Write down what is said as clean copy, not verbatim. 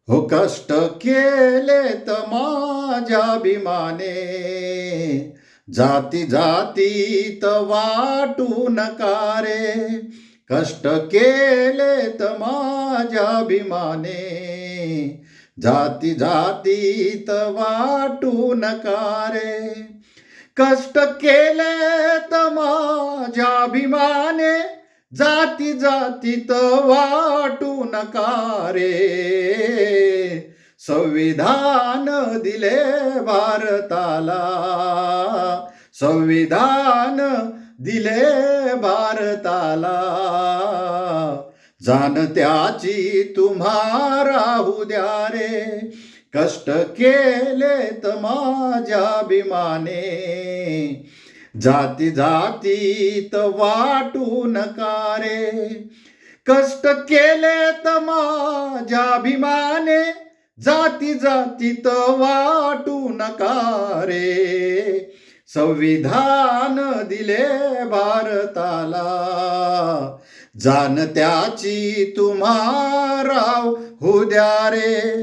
हो कष्ट केलेत माझ्याभिमाने, जाती जातीत वाटू नका रे. कष्ट केलेत माझ्याभिमाने, जाती जातीत वाटू नका रे. कष्ट केलेत माझ्याभिमाने, जाती जातीत वाटू नका रे. संविधान दिले भारताला, संविधान दिले भारताला. जाणत्याची तुम्हा राहू द्या रे. कष्ट केलेत माझ्याभिमाने, जाती जातीत वाटू नका रे. कष्ट केलेत माझ्याभिमाने, जाती जातीत वाटू नका रे. संविधान दिले भारताला, जाणत्याची तुम्हा राहू द्या रे.